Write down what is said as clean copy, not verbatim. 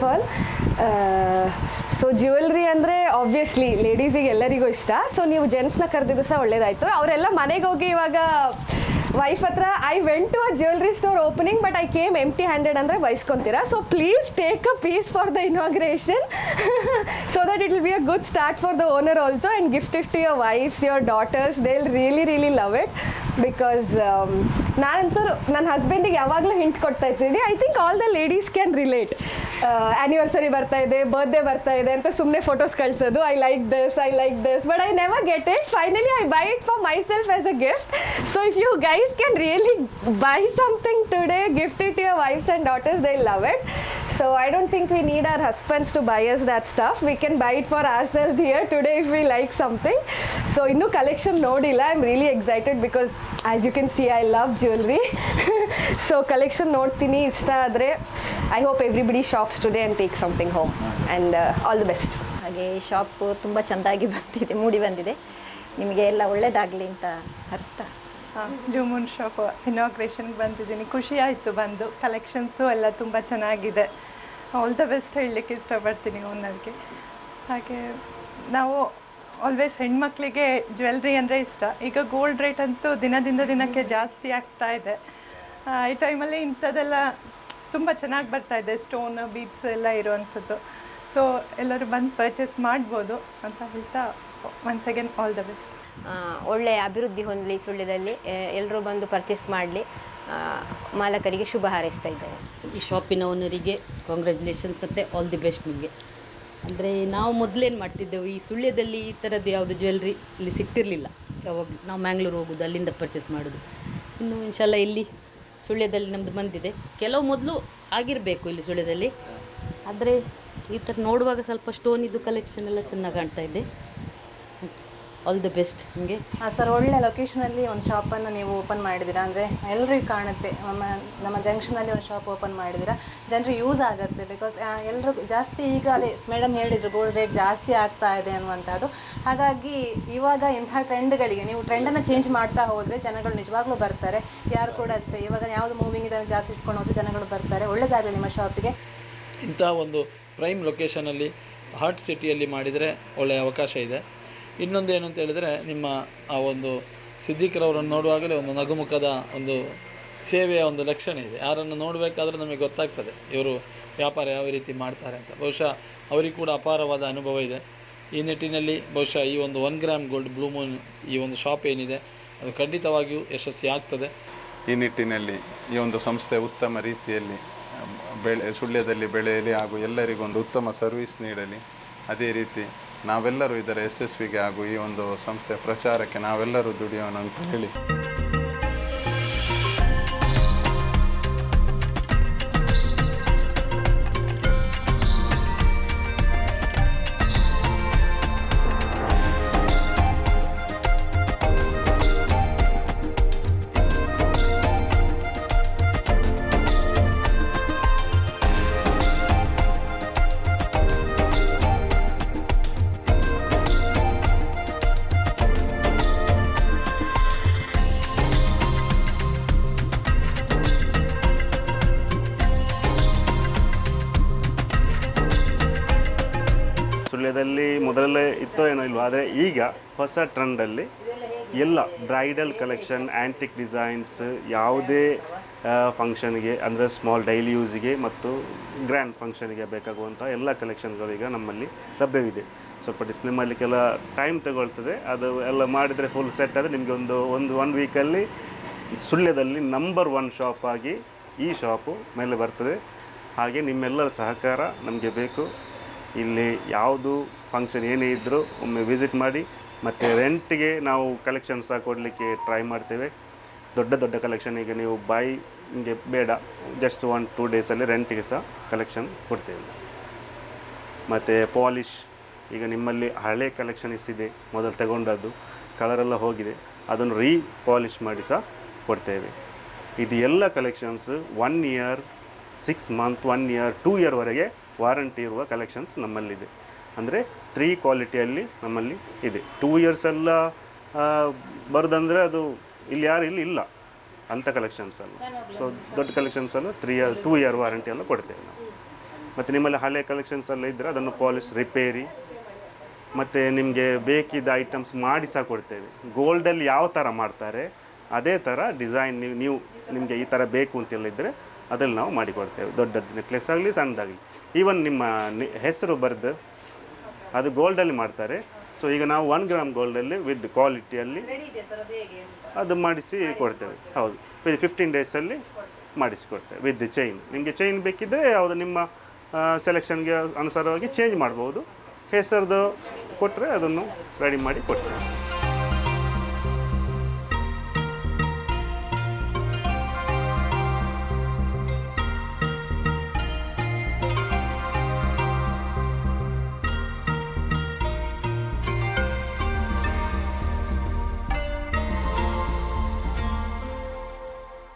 All. So jewellery ಅಂದರೆ obviously ಲೇಡೀಸಿಗೆ ಎಲ್ಲರಿಗೂ ಇಷ್ಟ. ಸೊ ನೀವು ಜೆಂಟ್ಸ್ನ ಕರೆದಿದ್ದು ಸಹ ಒಳ್ಳೇದಾಯಿತು. ಅವರೆಲ್ಲ ಮನೆಗೆ ಹೋಗಿ ಇವಾಗ ವೈಫ್ ಹತ್ರ I went to a jewellery store opening but I came empty handed ಅಂದರೆ ಬೈಸ್ಕೊತೀರಾ. So please take a piece for the inauguration so that it will be a good start for the owner also and gift it to your wife's, your daughters. They will really love it. Because ನಾನಂತೂ ನನ್ನ ಹಸ್ಬೆಂಡಿಗೆ ಯಾವಾಗಲೂ hint ಕೊಡ್ತಾ ಇರ್ತೀನಿ. I think all the ladies can relate. Anniversary ಬರ್ತಾ ಇದೆ, birthday ಬರ್ತಾ ಇದೆ ಅಂತ ಸುಮ್ಮನೆ ಫೋಟೋಸ್ ಕಳಿಸೋದು. I like this but I never get it. Finally I buy it for myself as a gift. So if you guys can really buy something today, gift it to your wives and daughters, they'll love it. So I don't think we need our husbands to buy us that stuff. We can buy it for ourselves here today if we like something. So innu collection nodilla. I'm really excited because as you can see I love jewelry. So collection nodtini, ishta adre I hope everybody shops today and takes something home and all the best. ಹಾಗೆ shop ತುಂಬ ಚೆಂದಾಗಿ ಬಂದಿದೆ, ಮೂಡಿ ಬಂದಿದೆ. ನಿಮಗೆ ಎಲ್ಲ ಒಳ್ಳೆಯದಾಗಲಿ ಅಂತ ಹರಿಸ್ತಾ ಜೂಮೂನ್ shop ಇನಾಗ್ರೇಷನ್ಗೆ ಬಂದಿದ್ದೀನಿ. ಖುಷಿ ಆಯಿತು ಬಂದು. ಕಲೆಕ್ಷನ್ಸು ಎಲ್ಲ ತುಂಬ ಚೆನ್ನಾಗಿದೆ. ಆಲ್ ದ ಬೆಸ್ಟ್ ಹೇಳಲಿಕ್ಕೆ ಇಷ್ಟಪಡ್ತೀನಿ ಓನರ್ಗೆ. ಹಾಗೆ ನಾವು ಆಲ್ವೇಸ್ ಹೆಣ್ಮಕ್ಳಿಗೆ ಜ್ಯುವೆಲ್ರಿ ಅಂದರೆ ಇಷ್ಟ. ಈಗ ಗೋಲ್ಡ್ ರೇಟ್ ಅಂತೂ ದಿನದಿಂದ ದಿನಕ್ಕೆ ಜಾಸ್ತಿ ಆಗ್ತಾ ಇದೆ. ಈ ಟೈಮಲ್ಲಿ ಇಂಥದ್ದೆಲ್ಲ ತುಂಬ ಚೆನ್ನಾಗಿ ಬರ್ತಾ ಇದೆ, ಸ್ಟೋನ್ ಬೀಡ್ಸ್ ಎಲ್ಲ ಇರುವಂಥದ್ದು. ಸೊ ಎಲ್ಲರೂ ಬಂದು ಪರ್ಚೇಸ್ ಮಾಡ್ಬೋದು ಅಂತ ಹೇಳ್ತಾ once again all the best. ಒಳ್ಳೆಯ ಅಭಿವೃದ್ಧಿ ಹೊಂದಲಿ ಸುಳ್ಯದಲ್ಲಿ, ಎಲ್ಲರೂ ಬಂದು ಪರ್ಚೇಸ್ ಮಾಡಲಿ, ಮಾಲಕರಿಗೆ ಶುಭ ಹಾರೈಸ್ತಾ ಇದ್ದಾರೆ. ಈ ಶಾಪಿನ ಓನರಿಗೆ ಕಾಂಗ್ರ್ಯಾಚುಲೇಷನ್ಸ್ ಮತ್ತು ಆಲ್ ದಿ ಬೆಸ್ಟ್ ನಿಮಗೆ. ಅಂದರೆ ನಾವು ಮೊದಲೇನು ಮಾಡ್ತಿದ್ದೆವು, ಈ ಸುಳ್ಯದಲ್ಲಿ ಈ ಥರದ್ದು ಯಾವುದು ಜ್ಯುವೆಲ್ರಿ ಇಲ್ಲಿ ಸಿಗ್ತಿರಲಿಲ್ಲ. ಯಾವಾಗ ನಾವು ಮ್ಯಾಂಗ್ಳೂರು ಹೋಗೋದು, ಅಲ್ಲಿಂದ ಪರ್ಚೇಸ್ ಮಾಡೋದು. ಇನ್ನು ಇನ್ಶಾಲ್ಲ ಇಲ್ಲಿ ಸುಳ್ಯದಲ್ಲಿ ನಮ್ಮದು ಬಂದಿದೆ. ಕೆಲವು ಮೊದಲು ಆಗಿರಬೇಕು ಇಲ್ಲಿ ಸುಳ್ಯದಲ್ಲಿ, ಆದರೆ ಈ ಥರ ನೋಡುವಾಗ ಸ್ವಲ್ಪ ಸ್ಟೋನಿದ್ದು ಕಲೆಕ್ಷನ್ ಎಲ್ಲ ಚೆನ್ನಾಗಿ ಕಾಣ್ತಾ ಇದೆ. ಆಲ್ ದಿ ಬೆಸ್ಟ್ ನಿಮಗೆ. ಸರ್, ಒಳ್ಳೆ ಲೊಕೇಶನಲ್ಲಿ ಒಂದು ಶಾಪನ್ನು ನೀವು ಓಪನ್ ಮಾಡಿದ್ದೀರಾ. ಅಂದರೆ ಎಲ್ರಿಗೂ ಕಾಣುತ್ತೆ, ನಮ್ಮ ಜಂಕ್ಷನಲ್ಲಿ ಒಂದು ಶಾಪ್ ಓಪನ್ ಮಾಡಿದ್ದೀರಾ, ಜನರಿಗೆ ಯೂಸ್ ಆಗುತ್ತೆ. ಬಿಕಾಸ್ ಎಲ್ಲರೂ ಜಾಸ್ತಿ ಈಗ ಅದೇ ಮೇಡಮ್ ಹೇಳಿದರು, ಗೋಲ್ಡ್ ರೇಟ್ ಜಾಸ್ತಿ ಆಗ್ತಾ ಇದೆ ಅನ್ನುವಂಥದ್ದು. ಹಾಗಾಗಿ ಇವಾಗ ಇಂಥ ಟ್ರೆಂಡ್ಗಳಿಗೆ ನೀವು ಟ್ರೆಂಡನ್ನು ಚೇಂಜ್ ಮಾಡ್ತಾ ಹೋದರೆ ಜನಗಳು ನಿಜವಾಗ್ಲೂ ಬರ್ತಾರೆ. ಯಾರು ಕೂಡ ಅಷ್ಟೇ, ಇವಾಗ ಯಾವುದು ಮೂವಿಂಗ್ ಇದನ್ನು ಜಾಸ್ತಿ ಇಟ್ಕೊಂಡು ಹೋದರೆ ಜನಗಳು ಬರ್ತಾರೆ. ಒಳ್ಳೆಯದಾಗಲಿ ನಿಮ್ಮ ಶಾಪಿಗೆ. ಇಂಥ ಒಂದು ಪ್ರೈಮ್ ಲೊಕೇಶನಲ್ಲಿ ಹಾರ್ಟ್ ಸಿಟಿಯಲ್ಲಿ ಮಾಡಿದರೆ ಒಳ್ಳೆಯ ಅವಕಾಶ ಇದೆ. ಇನ್ನೊಂದು ಏನು ಅಂತ ಹೇಳಿದರೆ, ನಿಮ್ಮ ಆ ಒಂದು ಸಿದ್ದಿಕ್ರವರನ್ನು ನೋಡುವಾಗಲೇ ಒಂದು ನಗುಮುಖದ ಒಂದು ಸೇವೆಯ ಒಂದು ಲಕ್ಷಣ ಇದೆ. ಯಾರನ್ನು ನೋಡಬೇಕಾದ್ರೆ ನಮಗೆ ಗೊತ್ತಾಗ್ತದೆ ಇವರು ವ್ಯಾಪಾರ ಯಾವ ರೀತಿ ಮಾಡ್ತಾರೆ ಅಂತ. ಬಹುಶಃ ಅವರಿಗೆ ಕೂಡ ಅಪಾರವಾದ ಅನುಭವ ಇದೆ. ಈ ನಿಟ್ಟಿನಲ್ಲಿ ಬಹುಶಃ ಈ ಒಂದು 1 ಗ್ರಾಮ್ ಗೋಲ್ಡ್ ಬ್ಲೂ ಮೂನ್ ಈ ಒಂದು ಶಾಪ್ ಏನಿದೆ ಅದು ಖಂಡಿತವಾಗಿಯೂ ಯಶಸ್ವಿ ಆಗ್ತದೆ. ಈ ನಿಟ್ಟಿನಲ್ಲಿ ಈ ಒಂದು ಸಂಸ್ಥೆ ಉತ್ತಮ ರೀತಿಯಲ್ಲಿ ಸುಳ್ಯದಲ್ಲಿ ಬೆಳೆಯಲಿ ಹಾಗೂ ಎಲ್ಲರಿಗೊಂದು ಉತ್ತಮ ಸರ್ವಿಸ್ ನೀಡಲಿ. ಅದೇ ರೀತಿ ನಾವೆಲ್ಲರೂ ಇದರ ಯಶಸ್ವಿಗೆ ಹಾಗೂ ಈ ಒಂದು ಸಂಸ್ಥೆಯ ಪ್ರಚಾರಕ್ಕೆ ನಾವೆಲ್ಲರೂ ದುಡಿಯೋಣ ಅಂತ ಹೇಳಿ. ಸುಳ್ಯದಲ್ಲಿ ಮೊದಲೇ ಇತ್ತೋ ಏನೋ ಇಲ್ವೋ, ಆದರೆ ಈಗ ಹೊಸ ಟ್ರೆಂಡಲ್ಲಿ ಎಲ್ಲ ಬ್ರೈಡಲ್ ಕಲೆಕ್ಷನ್, ಆ್ಯಂಟಿಕ್ ಡಿಸೈನ್ಸ್, ಯಾವುದೇ ಫಂಕ್ಷನ್ಗೆ ಅಂದರೆ ಸ್ಮಾಲ್ ಡೈಲಿ ಯೂಸಿಗೆ ಮತ್ತು ಗ್ರ್ಯಾಂಡ್ ಫಂಕ್ಷನ್ಗೆ ಬೇಕಾಗುವಂಥ ಎಲ್ಲ ಕಲೆಕ್ಷನ್ಗಳು ಈಗ ನಮ್ಮಲ್ಲಿ ಲಭ್ಯವಿದೆ. ಸ್ವಲ್ಪ ಡಿಸ್ಪ್ಲೇ ಮಾಡಲಿಕ್ಕೆಲ್ಲ ಟೈಮ್ ತಗೊಳ್ತದೆ. ಅದು ಎಲ್ಲ ಮಾಡಿದರೆ ಫುಲ್ ಸೆಟ್ ಆದರೆ ನಿಮಗೆ ಒನ್ ವೀಕಲ್ಲಿ ಸುಳ್ಯದಲ್ಲಿ ನಂಬರ್ 1 ಶಾಪ್ ಆಗಿ ಈ ಶಾಪು ಮೇಲೆ ಬರ್ತದೆ. ಹಾಗೆ ನಿಮ್ಮೆಲ್ಲರ ಸಹಕಾರ ನಮಗೆ ಬೇಕು. ಇಲ್ಲಿ ಯಾವುದು ಫಂಕ್ಷನ್ ಏನೇ ಇದ್ದರೂ ಒಮ್ಮೆ ವಿಸಿಟ್ ಮಾಡಿ. ಮತ್ತು ರೆಂಟಿಗೆ ನಾವು ಕಲೆಕ್ಷನ್ ಸಹ ಕೊಡಲಿಕ್ಕೆ ಟ್ರೈ ಮಾಡ್ತೇವೆ. ದೊಡ್ಡ ಕಲೆಕ್ಷನ್ ಈಗ ನೀವು ಹಿಂಗೆ ಬೇಡ, ಜಸ್ಟ್ 1-2 ಡೇಸಲ್ಲಿ ರೆಂಟಿಗೆ ಸಹ ಕಲೆಕ್ಷನ್ ಕೊಡ್ತೇವೆ. ಮತ್ತು ಪಾಲಿಷ್, ಈಗ ನಿಮ್ಮಲ್ಲಿ ಹಳೆ ಕಲೆಕ್ಷನ್ ಇದೆ ಮೊದಲು ತಗೊಂಡದ್ದು, ಕಲರೆಲ್ಲ ಹೋಗಿದೆ, ಅದನ್ನು ಪಾಲಿಷ್ ಮಾಡಿ ಸಹ ಕೊಡ್ತೇವೆ. ಇದು ಎಲ್ಲ ಕಲೆಕ್ಷನ್ಸ್ 1 ಇಯರ್, 6 ಮಂತ್, 1 ಇಯರ್, 2 ಇಯರ್ವರೆಗೆ ವಾರಂಟಿ ಇರುವ ಕಲೆಕ್ಷನ್ಸ್ ನಮ್ಮಲ್ಲಿದೆ. ಅಂದರೆ 3 ಕ್ವಾಲಿಟಿಯಲ್ಲಿ ನಮ್ಮಲ್ಲಿ ಇದೆ. 2 ಇಯರ್ಸ್ ಎಲ್ಲ ಬರೋದಂದರೆ ಅದು ಇಲ್ಲಿ ಇಲ್ಲ ಅಂಥ ಕಲೆಕ್ಷನ್ಸ್ ಅಲ್ಲ. ಸೊ ದೊಡ್ಡ ಕಲೆಕ್ಷನ್ಸ್ ಎಲ್ಲ 2 ಇಯರ್ ವಾರಂಟಿ ಎಲ್ಲ ಕೊಡ್ತೇವೆ ನಾವು. ಮತ್ತು ನಿಮ್ಮಲ್ಲಿ ಹಳೆ ಕಲೆಕ್ಷನ್ಸ್ ಎಲ್ಲ ಇದ್ದರೆ ಅದನ್ನು ಪಾಲಿಶ್ ರಿಪೇರಿ ಮತ್ತು ನಿಮಗೆ ಬೇಕಿದ್ದ ಐಟಮ್ಸ್ ಮಾಡಿ ಸಹ ಕೊಡ್ತೇವೆ. ಗೋಲ್ಡಲ್ಲಿ ಯಾವ ಥರ ಮಾಡ್ತಾರೆ ಅದೇ ಥರ ಡಿಸೈನ್ ನೀವು ನಿಮಗೆ ಈ ಥರ ಬೇಕು ಅಂತೆಲ್ಲ ಇದ್ದರೆ ಅದ್ರಲ್ಲಿ ನಾವು ಮಾಡಿಕೊಡ್ತೇವೆ. ದೊಡ್ಡದು ನೆಕ್ಲೆಸ್ ಆಗಲಿ ಸಣ್ಣದಾಗಲಿ, ಈವನ್ ನಿಮ್ಮ ಹೆಸರು ಬರೆದು ಅದು ಗೋಲ್ಡಲ್ಲಿ ಮಾಡ್ತಾರೆ. ಸೊ ಈಗ ನಾವು 1 ಗ್ರಾಮ್ ಗೋಲ್ಡಲ್ಲಿ ವಿತ್ ಕ್ವಾಲಿಟಿಯಲ್ಲಿ ಅದು ಮಾಡಿಸಿ ಕೊಡ್ತೇವೆ. ಹೌದು, 15 ಡೇಸಲ್ಲಿ ಮಾಡಿಸಿಕೊಡ್ತೇವೆ ವಿತ್ ಚೈನ್. ನಿಮಗೆ ಚೈನ್ ಬೇಕಿದ್ದರೆ ಯಾವುದು ನಿಮ್ಮ ಸೆಲೆಕ್ಷನ್ಗೆ ಅನುಸಾರವಾಗಿ ಚೇಂಜ್ ಮಾಡ್ಬೋದು. ಹೆಸರದು ಕೊಟ್ಟರೆ ಅದನ್ನು ರೆಡಿ ಮಾಡಿ ಕೊಡ್ತೇವೆ.